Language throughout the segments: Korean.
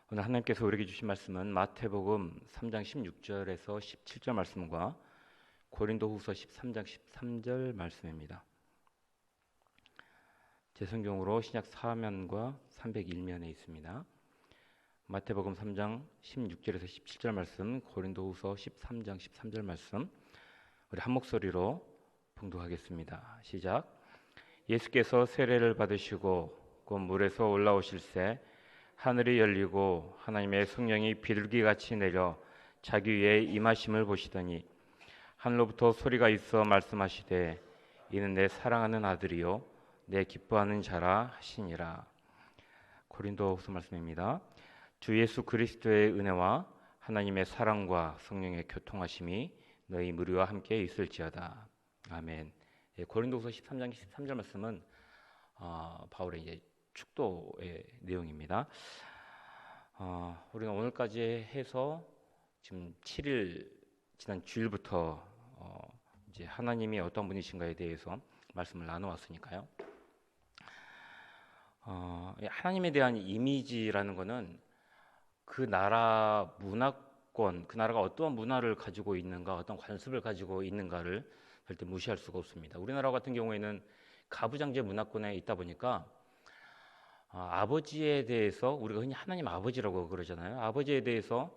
오늘 하나님께서 우리에게 주신 말씀은 마태복음 3장 16절에서 17절 말씀과 고린도후서 13장 13절 말씀입니다. 제 성경으로 신약 4면과 301면에 있습니다. 마태복음 3장 16절에서 17절 말씀, 고린도후서 13장 13절 말씀, 우리 한 목소리로 봉독하겠습니다. 시작. 예수께서 세례를 받으시고 곧 물에서 올라오실새 하늘이 열리고 하나님의 성령이 비둘기같이 내려 자기 위에 임하심을 보시더니 하늘로부터 소리가 있어 말씀하시되 이는 내 사랑하는 아들이요 내 기뻐하는 자라 하시니라. 고린도후서 말씀입니다. 주 예수 그리스도의 은혜와 하나님의 사랑과 성령의 교통하심이 너희 무리와 함께 있을지어다. 아멘. 고린도후서 13장 13절 말씀은 바울의 이제 축도의 내용입니다. 우리가 오늘까지 해서 지금 7일 지난 주일부터 이제 하나님이 어떤 분이신가에 대해서 말씀을 나눠왔으니까요. 하나님에 대한 이미지라는 것은 그 나라 문화권, 그 나라가 어떠한 문화를 가지고 있는가, 어떤 관습을 가지고 있는가를 절대 무시할 수가 없습니다. 우리나라 같은 경우에는 가부장제 문화권에 있다 보니까 아버지에 대해서 우리가 흔히 하나님 아버지라고 그러잖아요. 아버지에 대해서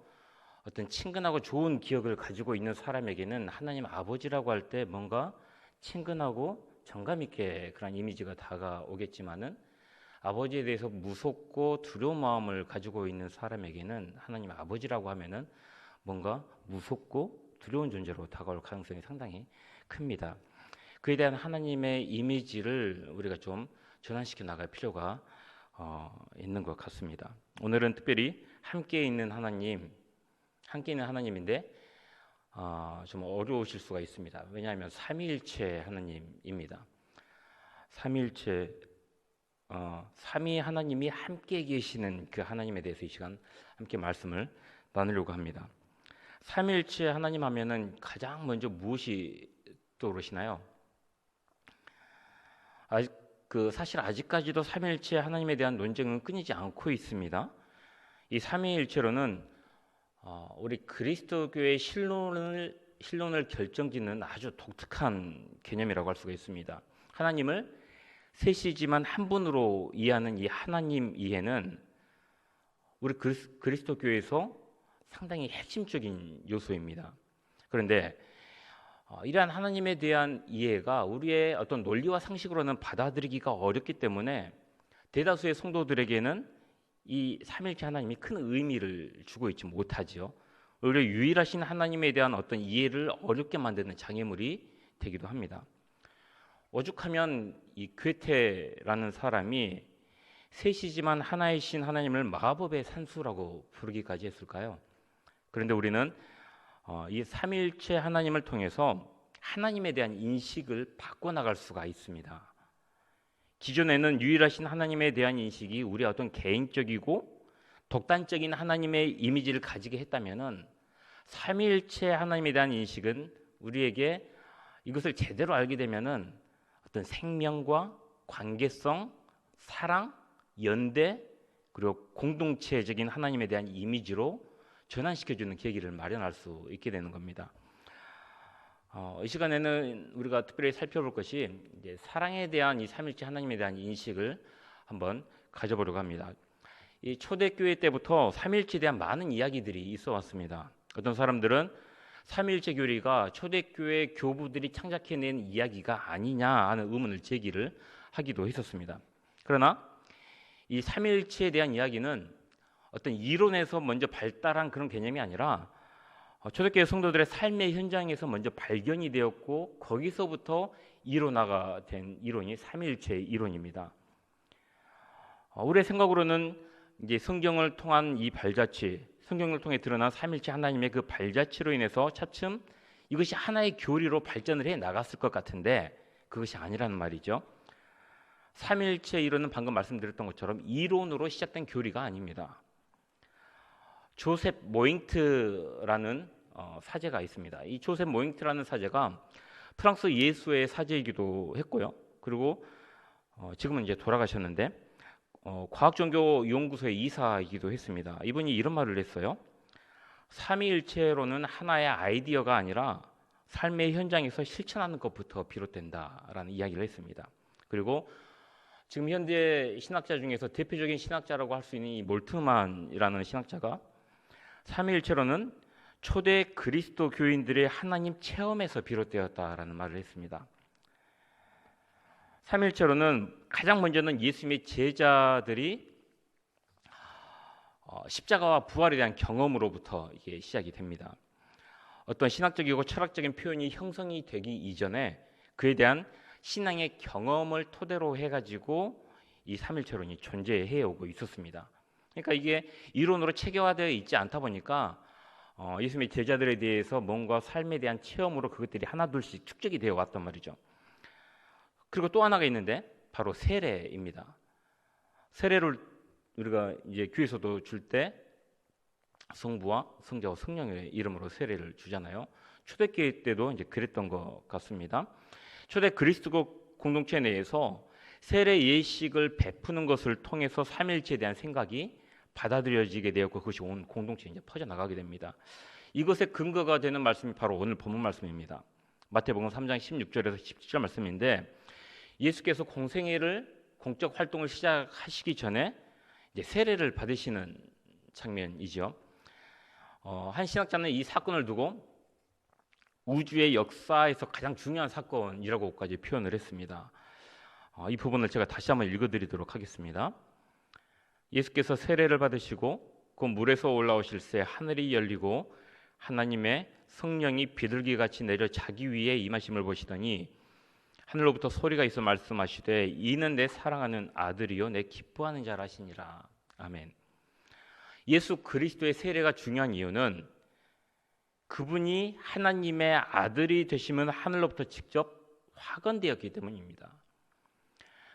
어떤 친근하고 좋은 기억을 가지고 있는 사람에게는 하나님 아버지라고 할 때 뭔가 친근하고 정감 있게 그런 이미지가 다가오겠지만은 아버지에 대해서 무섭고 두려운 마음을 가지고 있는 사람에게는 하나님 아버지라고 하면은 뭔가 무섭고 두려운 존재로 다가올 가능성이 상당히 큽니다. 그에 대한 하나님의 이미지를 우리가 좀 전환시켜 나갈 필요가 있는 것 같습니다. 오늘은 특별히 함께 있는 하나님인데 좀 어려우실 수가 있습니다. 왜냐하면 삼위일체 하나님입니다. 삼위일체, 삼위 하나님이 함께 계시는 그 하나님에 대해서 이 시간 함께 말씀을 나누려고 합니다. 삼위일체 하나님 하면은 가장 먼저 무엇이 떠오르시나요? 사실 아직까지도 삼위일체 하나님에 대한 논쟁은 끊이지 않고 있습니다. 이 삼위일체로는 우리 그리스도교의 신론을 결정짓는 아주 독특한 개념이라고 할 수가 있습니다. 하나님을 셋이지만 한 분으로 이해하는 이 하나님 이해는 우리 그리스도교에서 상당히 핵심적인 요소입니다. 그런데 이러한 하나님에 대한 이해가 우리의 어떤 논리와 상식으로는 받아들이기가 어렵기 때문에 대다수의 성도들에게는 이 삼일체 하나님이 큰 의미를 주고 있지 못하지요. 오히려 유일하신 하나님에 대한 어떤 이해를 어렵게 만드는 장애물이 되기도 합니다. 오죽하면 이 괴테라는 사람이 셋이지만 하나이신 하나님을 마법의 산수라고 부르기까지 했을까요? 그런데 우리는 이 삼위일체 하나님을 통해서 하나님에 대한 인식을 바꿔나갈 수가 있습니다. 기존에는 유일하신 하나님에 대한 인식이 우리의 어떤 개인적이고 독단적인 하나님의 이미지를 가지게 했다면은 삼위일체 하나님에 대한 인식은 우리에게 이것을 제대로 알게 되면은 어떤 생명과 관계성, 사랑, 연대 그리고 공동체적인 하나님에 대한 이미지로 전환시켜주는 계기를 마련할 수 있게 되는 겁니다. 이 시간에는 우리가 특별히 살펴볼 것이 이제 사랑에 대한 이 삼일체 하나님에 대한 인식을 한번 가져보려고 합니다. 이 초대교회 때부터 삼일체에 대한 많은 이야기들이 있어 왔습니다. 어떤 사람들은 삼일체 교리가 초대교회 교부들이 창작해낸 이야기가 아니냐 하는 의문을 제기를 하기도 했었습니다. 그러나 이 삼일체에 대한 이야기는 어떤 이론에서 먼저 발달한 그런 개념이 아니라 초대교회 성도들의 삶의 현장에서 먼저 발견이 되었고 거기서부터 이론화가 된 이론이 삼위일체 이론입니다. 우리의 생각으로는 이제 성경을 통한 이 발자취, 성경을 통해 드러난 삼위일체 하나님의 그 발자취로 인해서 차츰 이것이 하나의 교리로 발전을 해 나갔을 것 같은데 그것이 아니라는 말이죠. 삼위일체 이론은 방금 말씀드렸던 것처럼 이론으로 시작된 교리가 아닙니다. 조셉 모잉트라는 사제가 있습니다. 이 조셉 모잉트라는 사제가 프랑스 예수의 사제이기도 했고요. 그리고 지금은 이제 돌아가셨는데 과학종교연구소의 이사이기도 했습니다. 이분이 이런 말을 했어요. 삼위일체로는 하나의 아이디어가 아니라 삶의 현장에서 실천하는 것부터 비롯된다라는 이야기를 했습니다. 그리고 지금 현대 신학자 중에서 대표적인 신학자라고 할 수 있는 이 몰트만이라는 신학자가 삼위일체로는 초대 그리스도 교인들의 하나님 체험에서 비롯되었다라는 말을 했습니다. 삼위일체로는 가장 먼저는 예수님의 제자들이 십자가와 부활에 대한 경험으로부터 이게 시작이 됩니다. 어떤 신학적이고 철학적인 표현이 형성이 되기 이전에 그에 대한 신앙의 경험을 토대로 해가지고 이 삼일체론이 존재해 오고 있었습니다. 그러니까 이게 이론으로 체계화되어 있지 않다 보니까 예수님의 제자들에 대해서 뭔가 삶에 대한 체험으로 그것들이 하나둘씩 축적이 되어 왔단 말이죠. 그리고 또 하나가 있는데 바로 세례입니다. 세례를 우리가 이제 교회에서도 줄 때 성부와 성자와 성령의 이름으로 세례를 주잖아요. 초대교회 때도 이제 그랬던 것 같습니다. 초대 그리스도 공동체 내에서 세례 예식을 베푸는 것을 통해서 삼일체에 대한 생각이 받아들여지게 되었고 그것이 온 공동체에 이제 퍼져나가게 됩니다. 이것의 근거가 되는 말씀이 바로 오늘 본문 말씀입니다. 마태복음 3장 16절에서 17절 말씀인데 예수께서 공적 활동을 시작하시기 전에 이제 세례를 받으시는 장면이죠. 한 신학자는 이 사건을 두고 우주의 역사에서 가장 중요한 사건이라고까지 표현을 했습니다. 이 부분을 제가 다시 한번 읽어드리도록 하겠습니다. 예수께서 세례를 받으시고 그 물에서 올라오실새 하늘이 열리고 하나님의 성령이 비둘기같이 내려 자기 위에 임하심을 보시더니 하늘로부터 소리가 있어 말씀하시되 이는 내 사랑하는 아들이요 내 기뻐하는 자라 하시니라. 아멘. 예수 그리스도의 세례가 중요한 이유는 그분이 하나님의 아들이 되시면 하늘로부터 직접 확언되었기 때문입니다.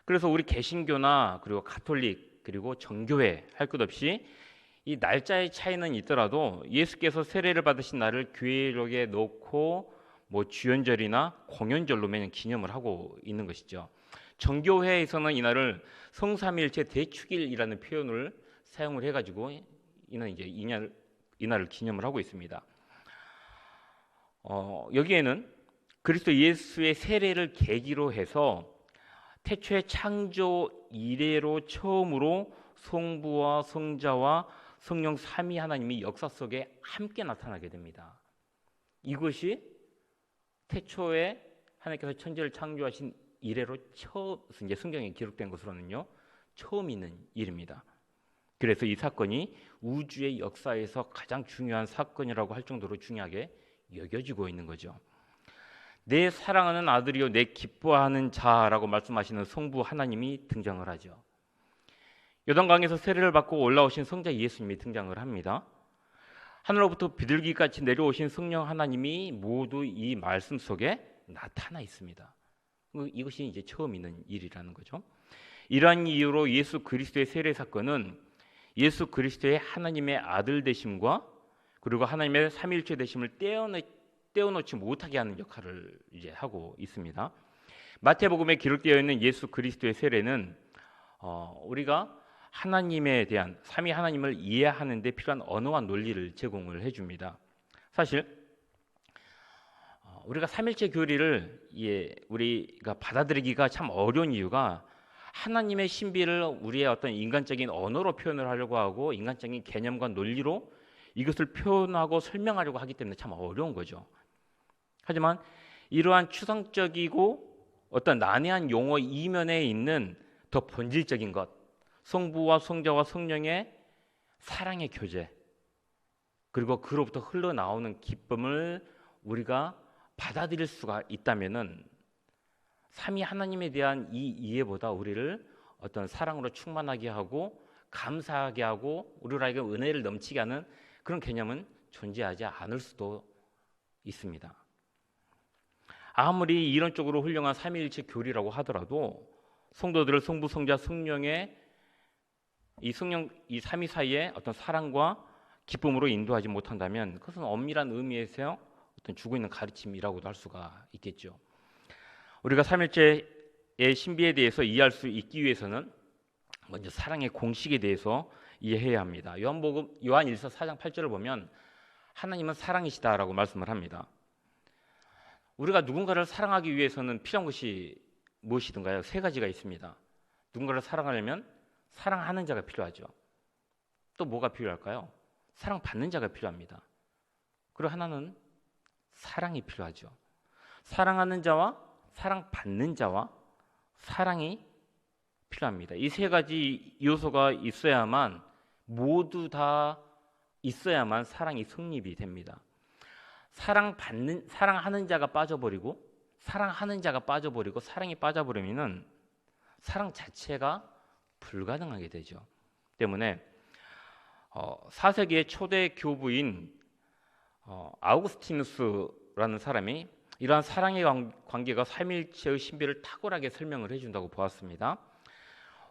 그래서 우리 개신교나 그리고 가톨릭 그리고 정교회 할 것 없이 이 날짜의 차이는 있더라도 예수께서 세례를 받으신 날을 교회록에 놓고 주연절이나 공연절로 매년 기념을 하고 있는 것이죠. 정교회에서는 이날을 성삼일체 대축일이라는 표현을 사용을 해가지고 이는 이제 이날을 기념을 하고 있습니다. 여기에는 그리스도 예수의 세례를 계기로 해서 태초의 창조 이래로 처음으로 성부와 성자와 성령 삼위 하나님이 역사 속에 함께 나타나게 됩니다. 이것이 태초에 하나님께서 천지를 창조하신 이래로 처음 이제 성경에 기록된 것으로는요 처음 있는 일입니다. 그래서 이 사건이 우주의 역사에서 가장 중요한 사건이라고 할 정도로 중요하게 여겨지고 있는 거죠. 내 사랑하는 아들이요 내 기뻐하는 자라고 말씀하시는 성부 하나님이 등장을 하죠. 요단강에서 세례를 받고 올라오신 성자 예수님이 등장을 합니다. 하늘로부터 비둘기같이 내려오신 성령 하나님이 모두 이 말씀 속에 나타나 있습니다. 이것이 이제 처음 있는 일이라는 거죠. 이러한 이유로 예수 그리스도의 세례 사건은 예수 그리스도의 하나님의 아들 되심과 그리고 하나님의 삼위일체 되심을 떼어놓지 못하게 하는 역할을 이제 하고 있습니다. 마태복음에 기록되어 있는 예수 그리스도의 세례는 우리가 하나님에 대한 삼위 하나님을 이해하는 데 필요한 언어와 논리를 제공을 해줍니다. 사실 우리가 삼일체 교리를 우리가 받아들이기가 참 어려운 이유가 하나님의 신비를 우리의 어떤 인간적인 언어로 표현을 하려고 하고 인간적인 개념과 논리로 이것을 표현하고 설명하려고 하기 때문에 참 어려운 거죠. 하지만 이러한 추상적이고 어떤 난해한 용어 이면에 있는 더 본질적인 것, 성부와 성자와 성령의 사랑의 교제, 그리고 그로부터 흘러나오는 기쁨을 우리가 받아들일 수가 있다면은 삼위 하나님에 대한 이 이해보다 우리를 어떤 사랑으로 충만하게 하고 감사하게 하고 우리로 하여금 은혜를 넘치게 하는 그런 개념은 존재하지 않을 수도 있습니다. 아무리 이론적으로 훌륭한 삼위일체 교리라고 하더라도 성도들을 성부, 성자, 성령의 이 삼위 사이에 어떤 사랑과 기쁨으로 인도하지 못한다면 그것은 엄밀한 의미에서 어떤 주고 있는 가르침이라고도 할 수가 있겠죠. 우리가 삼일체의 신비에 대해서 이해할 수 있기 위해서는 먼저 사랑의 공식에 대해서 이해해야 합니다. 요한 1서 4장 8절을 보면 하나님은 사랑이시다라고 말씀을 합니다. 우리가 누군가를 사랑하기 위해서는 필요한 것이 무엇이든가요? 세 가지가 있습니다. 누군가를 사랑하려면 사랑하는 자가 필요하죠. 또 뭐가 필요할까요? 사랑받는 자가 필요합니다. 그리고 하나는 사랑이 필요하죠. 사랑하는 자와 사랑받는 자와 사랑이 필요합니다. 이 세 가지 요소가 있어야만, 모두 다 있어야만 사랑이 성립이 됩니다. 사랑하는 자가 빠져버리고 사랑이 빠져버리면은 사랑 자체가 불가능하게 되죠. 때문에 4세기의 초대 교부인 아우구스티누스라는 사람이 이러한 사랑의 관계가 삼위일체의 신비를 탁월하게 설명을 해준다고 보았습니다.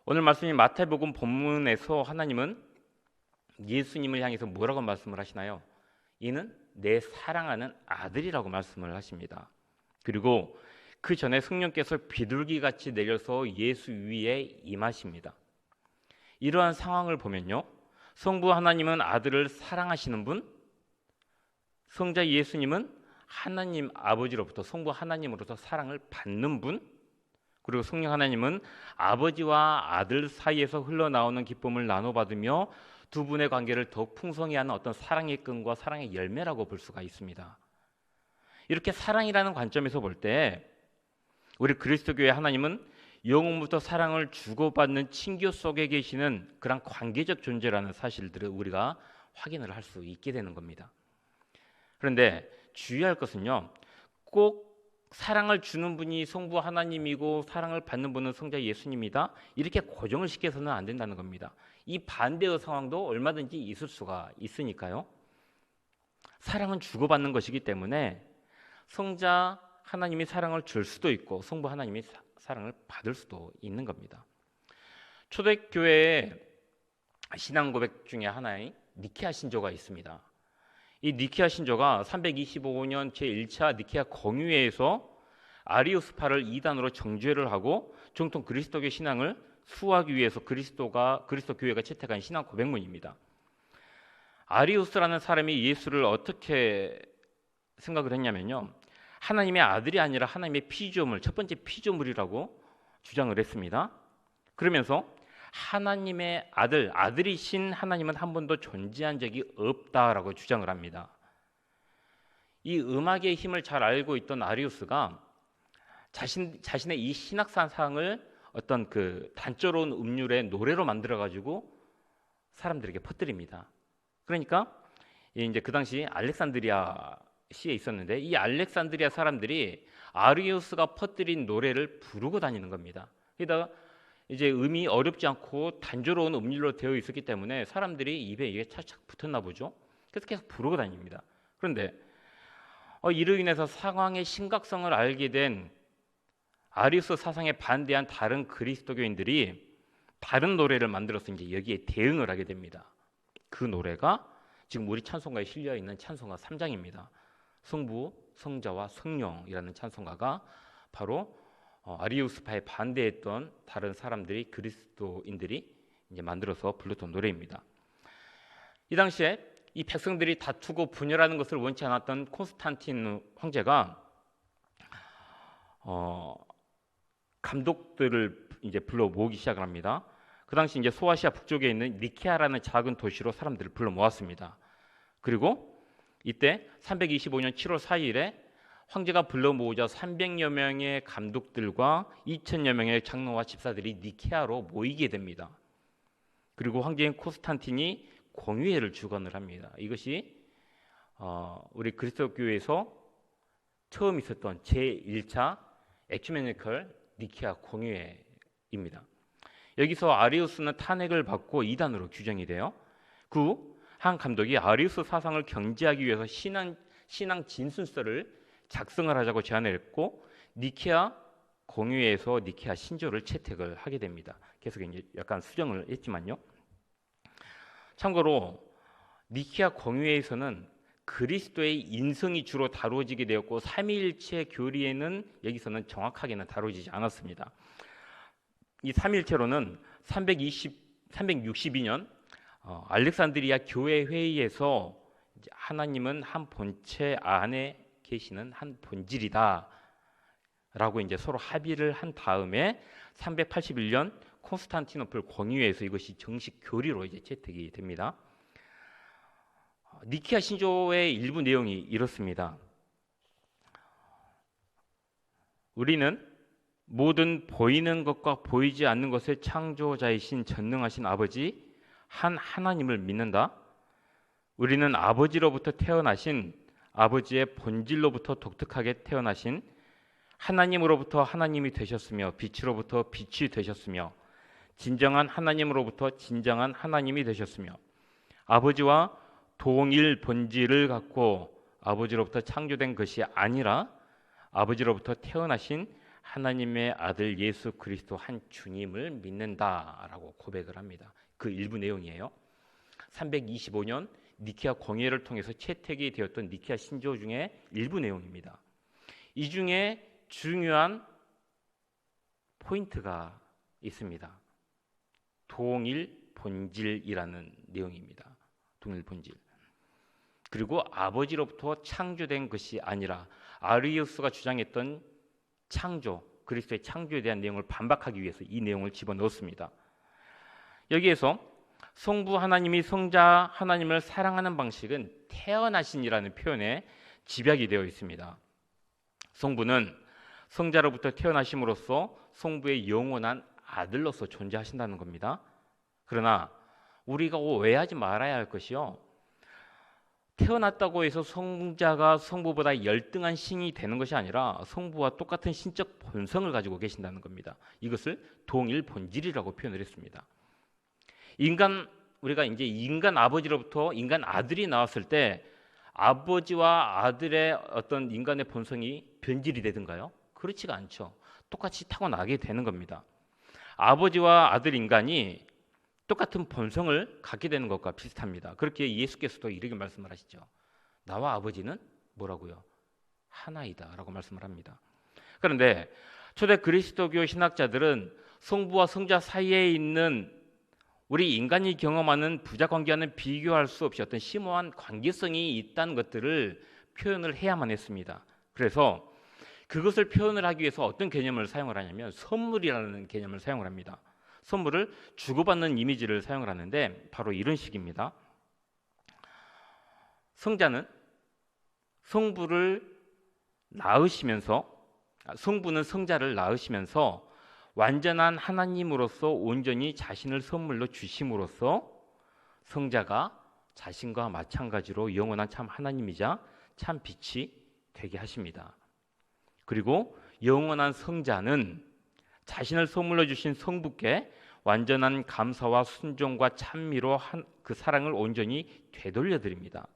오늘 말씀인 마태복음 본문에서 하나님은 예수님을 향해서 뭐라고 말씀을 하시나요? 이는 내 사랑하는 아들이라고 말씀을 하십니다. 그리고 그 전에 성령께서 비둘기같이 내려서 예수 위에 임하십니다. 이러한 상황을 보면요, 성부 하나님은 아들을 사랑하시는 분, 성자 예수님은 하나님 아버지로부터, 성부 하나님으로부터 사랑을 받는 분, 그리고 성령 하나님은 아버지와 아들 사이에서 흘러나오는 기쁨을 나눠받으며 두 분의 관계를 더욱 풍성히 하는 어떤 사랑의 끈과 사랑의 열매라고 볼 수가 있습니다. 이렇게 사랑이라는 관점에서 볼 때 우리 그리스도교회 하나님은 영원부터 사랑을 주고받는 친교 속에 계시는 그런 관계적 존재라는 사실들을 우리가 확인을 할 수 있게 되는 겁니다. 그런데 주의할 것은요, 꼭 사랑을 주는 분이 성부 하나님이고 사랑을 받는 분은 성자 예수님이다, 이렇게 고정을 시켜서는 안 된다는 겁니다. 이 반대의 상황도 얼마든지 있을 수가 있으니까요. 사랑은 주고받는 것이기 때문에 성자 하나님이 사랑을 줄 수도 있고 성부 하나님이 사랑을 받을 수도 있는 겁니다. 초대교회의 신앙 고백 중에 하나인 니케아 신조가 있습니다. 이 니케아 신조가 325년 제1차 니케아 공의회에서 아리우스파를 이단으로 정죄를 하고 정통 그리스도교 신앙을 수호하기 위해서 그리스도 교회가 채택한 신앙 고백문입니다. 아리우스라는 사람이 예수를 어떻게 생각을 했냐면요, 하나님의 아들이 아니라 하나님의 피조물, 첫 번째 피조물이라고 주장을 했습니다. 그러면서 하나님의 아들이신 하나님은 한 번도 존재한 적이 없다라고 주장을 합니다. 이 음악의 힘을 잘 알고 있던 아리우스가 자신의 이 신학 사상을 어떤 그 단조로운 음률의 노래로 만들어 가지고 사람들에게 퍼뜨립니다. 그러니까 이제 그 당시 알렉산드리아 시에 있었는데 이 알렉산드리아 사람들이 아리우스가 퍼뜨린 노래를 부르고 다니는 겁니다. 게다가 이제 음이 어렵지 않고 단조로운 음률로 되어 있었기 때문에 사람들이 입에 이게 착착 붙었나 보죠. 그래서 계속 부르고 다닙니다. 그런데 이로 인해서 상황의 심각성을 알게 된 아리우스 사상에 반대한 다른 그리스도교인들이 다른 노래를 만들어서 이제 여기에 대응을 하게 됩니다. 그 노래가 지금 우리 찬송가에 실려 있는 찬송가 3장입니다. 성부, 성자와 성령이라는 찬송가가 바로 아리우스파에 반대했던 다른 사람들이, 그리스도인들이 이제 만들어서 불렀던 노래입니다. 이 당시에 이 백성들이 다투고 분열하는 것을 원치 않았던 콘스탄틴 황제가 감독들을 이제 불러 모으기 시작을 합니다. 그 당시 이제 소아시아 북쪽에 있는 니케아라는 작은 도시로 사람들을 불러 모았습니다. 그리고 이때 325년 7월 4일에 황제가 불러 모으자 300여 명의 감독들과 2000여 명의 장로와 집사들이 니케아로 모이게 됩니다. 그리고 황제인 콘스탄틴이 공의회를 주관을 합니다. 이것이 우리 그리스도교회에서 처음 있었던 제1차 에큐메니컬 니케아 공의회입니다. 여기서 아리우스는 탄핵을 받고 이단으로 규정이 돼요. 그 한 감독이 아리우스 사상을 경지하기 위해서 신앙 진술서를 작성을 하자고 제안을 했고 니케아 공의회에서 니케아 신조를 채택을 하게 됩니다. 계속 이제 약간 수정을 했지만요. 참고로 니케아 공의회에서는 그리스도의 인성이 주로 다루어지게 되었고 삼위일체 교리에는 여기서는 정확하게는 다루어지지 않았습니다. 이 삼위일체로는 362년 알렉산드리아 교회 회의에서 하나님은 한 본체 안에 계시는 한 본질이다 라고 이제 서로 합의를 한 다음에 381년 콘스탄티노플 공의회에서 이것이 정식 교리로 이제 채택이 됩니다. 니케아 신조의 일부 내용이 이렇습니다. 우리는 모든 보이는 것과 보이지 않는 것의 창조자이신 전능하신 아버지 한 하나님을 믿는다. 우리는 아버지로부터 태어나신 아버지의 본질로부터 독특하게 태어나신 하나님으로부터 하나님이 되셨으며 빛으로부터 빛이 되셨으며 진정한 하나님으로부터 진정한 하나님이 되셨으며 아버지와 동일 본질을 갖고 아버지로부터 창조된 것이 아니라 아버지로부터 태어나신 하나님의 아들 예수 그리스도 한 주님을 믿는다라고 고백을 합니다. 그 일부 내용이에요. 325년 니케아 공의회를 통해서 채택이 되었던 니케아 신조 중에 일부 내용입니다. 이 중에 중요한 포인트가 있습니다. 동일 본질이라는 내용입니다. 동일 본질. 그리고 아버지로부터 창조된 것이 아니라 아리우스가 주장했던 창조, 그리스도의 창조에 대한 내용을 반박하기 위해서 이 내용을 집어넣었습니다. 여기에서 성부 하나님이 성자 하나님을 사랑하는 방식은 태어나신이라는 표현에 집약이 되어 있습니다. 성부는 성자로부터 태어나심으로써 성부의 영원한 아들로서 존재하신다는 겁니다. 그러나 우리가 오해하지 말아야 할 것이요, 태어났다고 해서 성자가 성부보다 열등한 신이 되는 것이 아니라 성부와 똑같은 신적 본성을 가지고 계신다는 겁니다. 이것을 동일 본질이라고 표현을 했습니다. 우리가 이제 인간 아버지로부터 인간 아들이 나왔을 때 아버지와 아들의 어떤 인간의 본성이 변질이 되든가요? 그렇지가 않죠. 똑같이 타고나게 되는 겁니다. 아버지와 아들 인간이 똑같은 본성을 갖게 되는 것과 비슷합니다. 그렇게 예수께서도 이렇게 말씀을 하시죠. 나와 아버지는 뭐라고요? 하나이다 라고 말씀을 합니다. 그런데 초대 그리스도교 신학자들은 성부와 성자 사이에 있는 우리 인간이 경험하는 부자관계와는 비교할 수 없이 어떤 심오한 관계성이 있다는 것들을 표현을 해야만 했습니다. 그래서 그것을 표현을 하기 위해서 어떤 개념을 사용을 하냐면 선물이라는 개념을 사용을 합니다. 선물을 주고받는 이미지를 사용을 하는데 바로 이런 식입니다. 성자는 성부는 성자를 낳으시면서 완전한 하나님으로서 온전히 자신을 선물로 주심으로써 성자가 자신과 마찬가지로 영원한 참 하나님이자 참 빛이 되게 하십니다. 그리고 영원한 성자는 자신을 선물로 주신 성부께 완전한 감사와 순종과 찬미로 그 사랑을 온전히 되돌려 드립니다.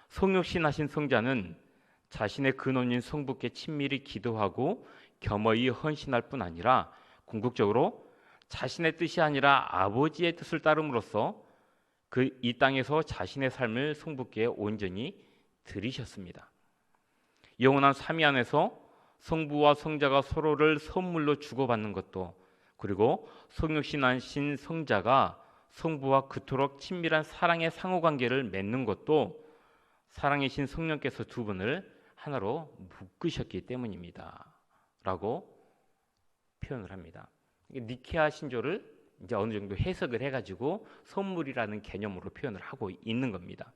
성육신하신 성자는 자신의 근원인 성부께 친밀히 기도하고 겸허히 헌신할 뿐 아니라 궁극적으로 자신의 뜻이 아니라 아버지의 뜻을 따름으로써 이 땅에서 자신의 삶을 성부께 온전히 드리셨습니다. 영원한 삼위 안에서 성부와 성자가 서로를 선물로 주고받는 것도, 그리고 성육신하신 성자가 성부와 그토록 친밀한 사랑의 상호관계를 맺는 것도 사랑이신 성령께서 두 분을 하나로 묶으셨기 때문입니다 라고 표현을 합니다. 니케아 신조를 이제 어느 정도 해석을 해가지고 선물이라는 개념으로 표현을 하고 있는 겁니다.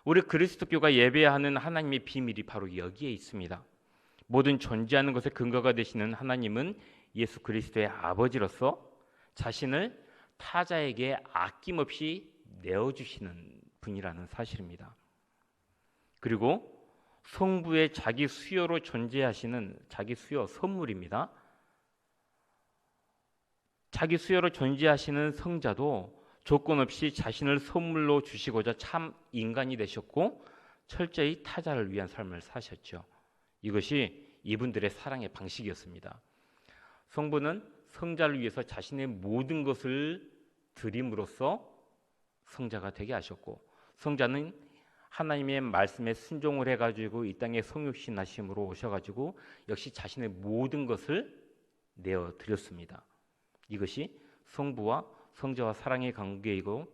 우리 그리스도교가 예배하는 하나님의 비밀이 바로 여기에 있습니다. 모든 존재하는 것의 근거가 되시는 하나님은 예수 그리스도의 아버지로서 자신을 타자에게 아낌없이 내어주시는 분이라는 사실입니다. 그리고 성부의 자기 수요로 존재하시는 자기 수요 선물입니다. 자기 수요로 존재하시는 성자도 조건 없이 자신을 선물로 주시고자 참 인간이 되셨고 철저히 타자를 위한 삶을 사셨죠. 이것이 이분들의 사랑의 방식이었습니다. 성부는 성자를 위해서 자신의 모든 것을 드림으로써 성자가 되게 하셨고, 성자는 하나님의 말씀에 순종을 해가지고 이 땅에 성육신하심으로 오셔가지고 역시 자신의 모든 것을 내어드렸습니다. 이것이 성부와 성자와 사랑의 관계이고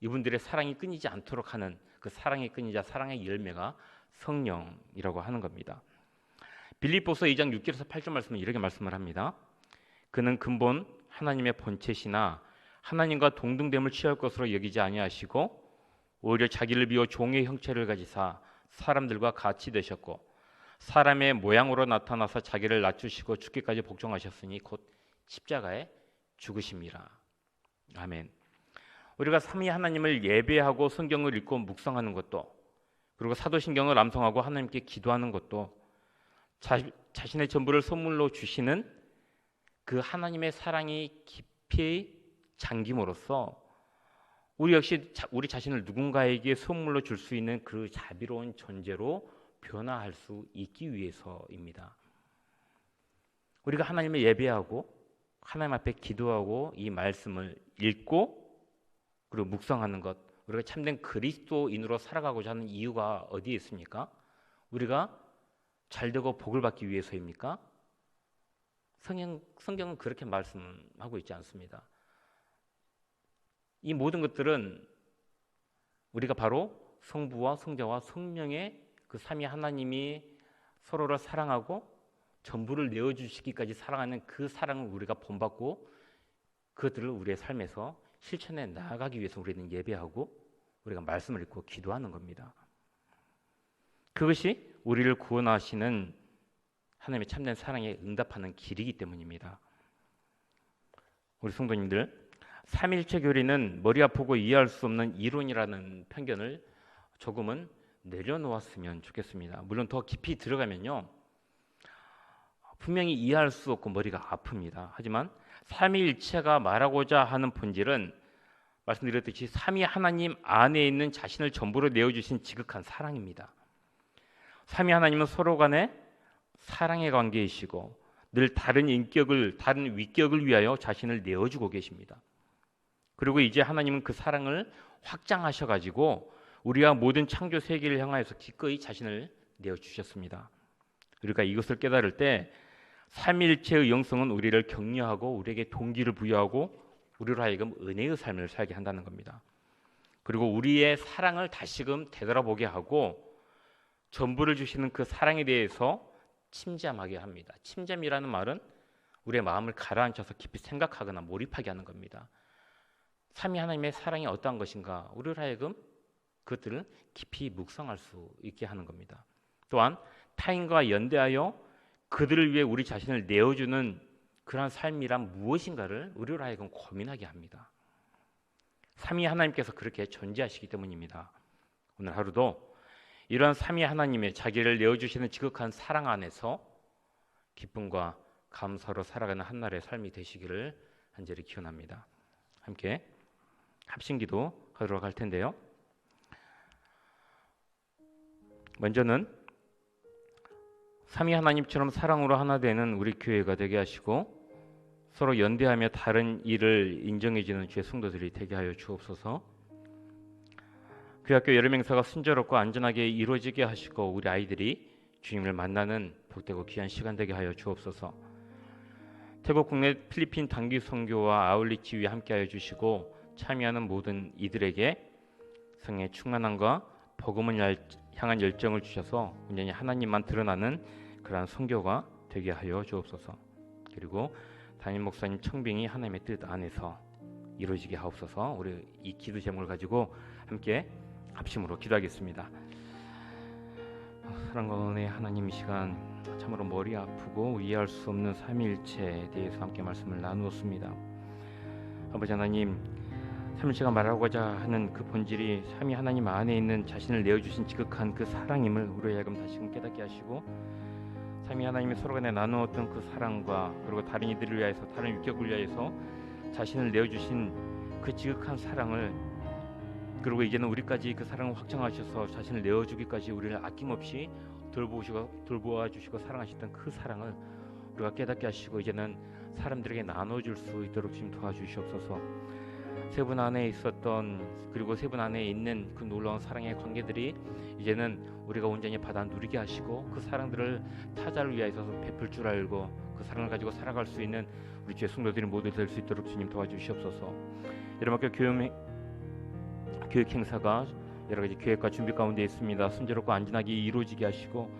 이분들의 사랑이 끊이지 않도록 하는 그 사랑의 끈이자 사랑의 열매가 성령이라고 하는 겁니다. 빌립보서 2장 6절에서 8절 말씀은 이렇게 말씀을 합니다. 그는 근본 하나님의 본체시나 하나님과 동등됨을 취할 것으로 여기지 아니하시고 오히려 자기를 비워 종의 형체를 가지사 사람들과 같이 되셨고 사람의 모양으로 나타나서 자기를 낮추시고 죽기까지 복종하셨으니 곧 십자가에 죽으심이라. 아멘. 우리가 삼위 하나님을 예배하고 성경을 읽고 묵상하는 것도 그리고 사도신경을 암송하고 하나님께 기도하는 것도 자신의 전부를 선물로 주시는 그 하나님의 사랑이 깊이 잠김으로써 우리 역시 우리 자신을 누군가에게 선물로 줄 수 있는 그 자비로운 존재로 변화할 수 있기 위해서입니다. 우리가 하나님을 예배하고 하나님 앞에 기도하고 이 말씀을 읽고 그리고 묵상하는 것, 우리가 참된 그리스도인으로 살아가고자 하는 이유가 어디에 있습니까? 우리가 잘되고 복을 받기 위해서입니까? 성경은 그렇게 말씀하고 있지 않습니다. 이 모든 것들은 우리가 바로 성부와 성자와 성령의 그 삼위 하나님이 서로를 사랑하고 전부를 내어주시기까지 사랑하는 그 사랑을 우리가 본받고 그것들을 우리의 삶에서 실천해 나아가기 위해서 우리는 예배하고 우리가 말씀을 읽고 기도하는 겁니다. 그것이 우리를 구원하시는 하나님의 참된 사랑에 응답하는 길이기 때문입니다. 우리 성도님들, 삼일체 교리는 머리 아프고 이해할 수 없는 이론이라는 편견을 조금은 내려놓았으면 좋겠습니다. 물론 더 깊이 들어가면요, 분명히 이해할 수 없고 머리가 아픕니다. 하지만 삼위일체가 말하고자 하는 본질은 말씀드렸듯이 삼위 하나님 안에 있는 자신을 전부로 내어주신 지극한 사랑입니다. 삼위 하나님은 서로 간에 사랑의 관계이시고 늘 다른 인격을, 다른 위격을 위하여 자신을 내어주고 계십니다. 그리고 이제 하나님은 그 사랑을 확장하셔가지고 우리와 모든 창조 세계를 향하여서 기꺼이 자신을 내어주셨습니다. 우리가 이것을 깨달을 때 삼위일체의 영성은 우리를 격려하고 우리에게 동기를 부여하고 우리로 하여금 은혜의 삶을 살게 한다는 겁니다. 그리고 우리의 사랑을 다시금 되돌아보게 하고 전부를 주시는 그 사랑에 대해서 침잠하게 합니다. 침잠이라는 말은 우리의 마음을 가라앉혀서 깊이 생각하거나 몰입하게 하는 겁니다. 삼위 하나님의 사랑이 어떠한 것인가 우리로 하여금 그것들을 깊이 묵상할 수 있게 하는 겁니다. 또한 타인과 연대하여 그들을 위해 우리 자신을 내어주는 그러한 삶이란 무엇인가를 우리로 하여금 고민하게 합니다. 삼위 하나님께서 그렇게 존재하시기 때문입니다. 오늘 하루도 이러한 삼위 하나님의 자기를 내어주시는 지극한 사랑 안에서 기쁨과 감사로 살아가는 한날의 삶이 되시기를 간절히 기원합니다. 함께 합심기도 하도록 할 텐데요. 먼저는 삼위 하나님처럼 사랑으로 하나 되는 우리 교회가 되게 하시고 서로 연대하며 다른 일을 인정해주는 주의 성도들이 되게 하여 주옵소서. 교회학교 여름 행사가 순조롭고 안전하게 이루어지게 하시고 우리 아이들이 주님을 만나는 복되고 귀한 시간 되게 하여 주옵소서. 태국 국내 필리핀 단기 선교와 아울리치 위에 함께하여 주시고 참여하는 모든 이들에게 성의 충만함과 복음을 향한 열정을 주셔서 온전히 하나님만 드러나는 그러한 선교가 되게 하여 주옵소서. 그리고 담임 목사님 청빙이 하나님의 뜻 안에서 이루어지게 하옵소서. 우리 이 기도 제목을 가지고 함께 합심으로 기도하겠습니다. 사랑과 은혜의 하나님, 이 시간 참으로 머리 아프고 이해할 수 없는 삼위일체에 대해서 함께 말씀을 나누었습니다. 아버지 하나님, 삼위일체가 말하고자 하는 그 본질이 삼위 하나님 안에 있는 자신을 내어주신 지극한 그 사랑임을 우리의 하여금 다시금 깨닫게 하시고 삼위 하나님이 서로 간에 나누었던 그 사랑과 그리고 다른 이들을 위하여서 다른 위격을 위하여서 자신을 내어주신 그 지극한 사랑을 그리고 이제는 우리까지 그 사랑을 확장하셔서 자신을 내어주기까지 우리를 아낌없이 돌보아 주시고 사랑하셨던 그 사랑을 우리가 깨닫게 하시고 이제는 사람들에게 나눠줄 수 있도록 주님 도와주시옵소서. 세 분 안에 있었던, 그리고 세 분 안에 있는 그 놀라운 사랑의 관계들이 이제는 우리가 온전히 받아 누리게 하시고, 그 사랑들을 타자를 위하여서 베풀 줄 알고 그 사랑을 가지고 살아갈 수 있는 우리 주의 성도들이 모두 될 수 있도록 주님 도와주시옵소서. 여러분께 교육 행사가 여러 가지 계획과 준비 가운데 있습니다. 순조롭고 안전하게 이루어지게 하시고,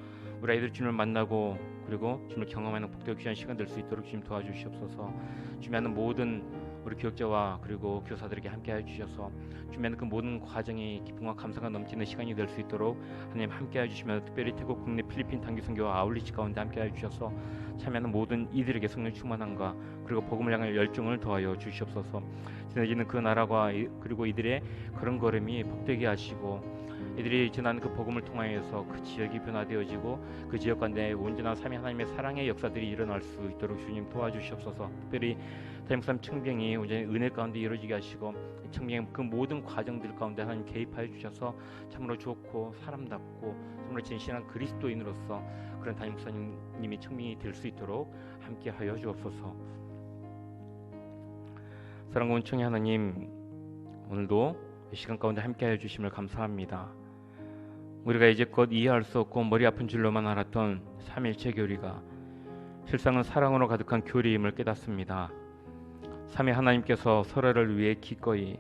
우리 아이들 주님을 만나고 그리고 주님을 경험하는 복되고 귀한 시간 될 수 있도록 주님 도와주시옵소서. 준비하는 모든 우리 교육자와 그리고 교사들에게 함께하여 주셔서 준비하는 그 모든 과정이 기쁨과 감사가 넘치는 시간이 될 수 있도록 하나님 함께하여 주시며, 특별히 태국, 국내, 필리핀 단기 선교와 아울리치 가운데 함께하여 주셔서 참여하는 모든 이들에게 성령 충만함과 그리고 복음을 향한 열정을 더하여 주시옵소서. 지나치는 그 나라가 그리고 이들의 걸음걸음이 복되게 하시고, 이들이 전하는 그 복음을 통하여서 그 지역이 변화되어지고 그 지역 가운데 온전한 삼위 하나님의 사랑의 역사들이 일어날 수 있도록 주님 도와주시옵소서. 특별히 다임삼 청병이 온전히 은혜 가운데 이루어지게 하시고, 청병의 그 모든 과정들 가운데 하나님 개입하여 주셔서 참으로 좋고 사람답고 정말 진실한 그리스도인으로서 그런 담임 목사님이 청빙이 될 수 있도록 함께하여 주옵소서. 사랑과 은총의 하나님, 오늘도 이 시간 가운데 함께하여 주심을 감사합니다. 우리가 이제껏 이해할 수 없고 머리 아픈 줄로만 알았던 삼일체 교리가 실상은 사랑으로 가득한 교리임을 깨닫습니다. 삼위 하나님께서 서로를 위해 기꺼이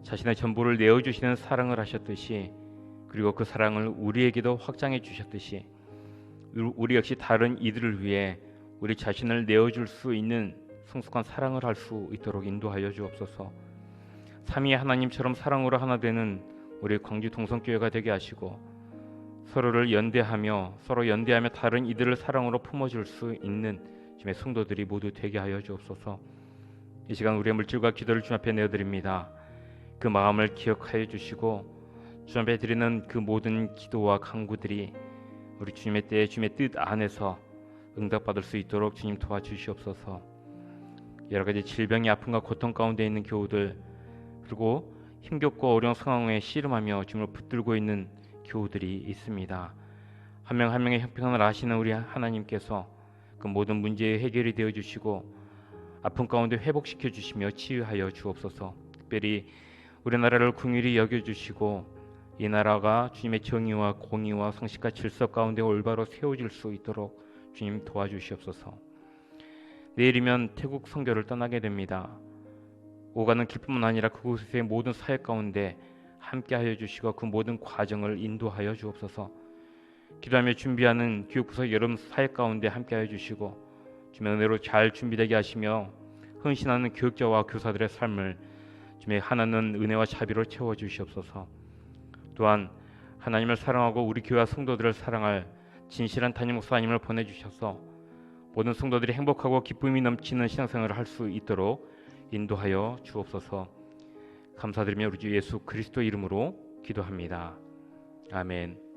자신의 전부를 내어주시는 사랑을 하셨듯이, 그리고 그 사랑을 우리에게도 확장해 주셨듯이, 우리 역시 다른 이들을 위해 우리 자신을 내어줄 수 있는 성숙한 사랑을 할 수 있도록 인도하여 주옵소서. 삼위 하나님처럼 사랑으로 하나 되는 우리 광주 동성교회가 되게 하시고, 서로를 연대하며 다른 이들을 사랑으로 품어줄 수 있는 주님의 성도들이 모두 되게 하여 주옵소서. 이 시간 우리의 물질과 기도를 주님 앞에 내어드립니다. 그 마음을 기억하여 주시고, 주님 앞에 드리는 그 모든 기도와 간구들이 우리 주님의 때에 주님의 뜻 안에서 응답받을 수 있도록 주님 도와주시옵소서. 여러 가지 질병의 아픔과 고통 가운데 있는 교우들, 그리고 힘겹고 어려운 상황에 씨름하며 주님을 붙들고 있는 교우들이 있습니다. 한 명 한 명의 형편을 아시는 우리 하나님께서 그 모든 문제의 해결이 되어 주시고 아픔 가운데 회복시켜 주시며 치유하여 주옵소서. 특별히 우리나라를 긍휼히 여겨 주시고 이 나라가 주님의 정의와 공의와 상식과 질서 가운데 올바로 세워질 수 있도록 주님 도와주시옵소서. 내일이면 태국 선교를 떠나게 됩니다. 오가는 길뿐만 아니라 그곳의 모든 사역 가운데 함께하여 주시고 그 모든 과정을 인도하여 주옵소서. 기도하며 준비하는 교육부서 여름 사역 가운데 함께하여 주시고 주님의 은혜로 잘 준비되게 하시며 헌신하는 교육자와 교사들의 삶을 주님의 하나는 은혜와 자비로 채워주시옵소서. 또한 하나님을 사랑하고 우리 교회와 성도들을 사랑할 진실한 담임 목사님을 보내주셔서 모든 성도들이 행복하고 기쁨이 넘치는 신앙생활을 할 수 있도록 인도하여 주옵소서. 감사드리며 우리 주 예수 그리스도 이름으로 기도합니다. 아멘.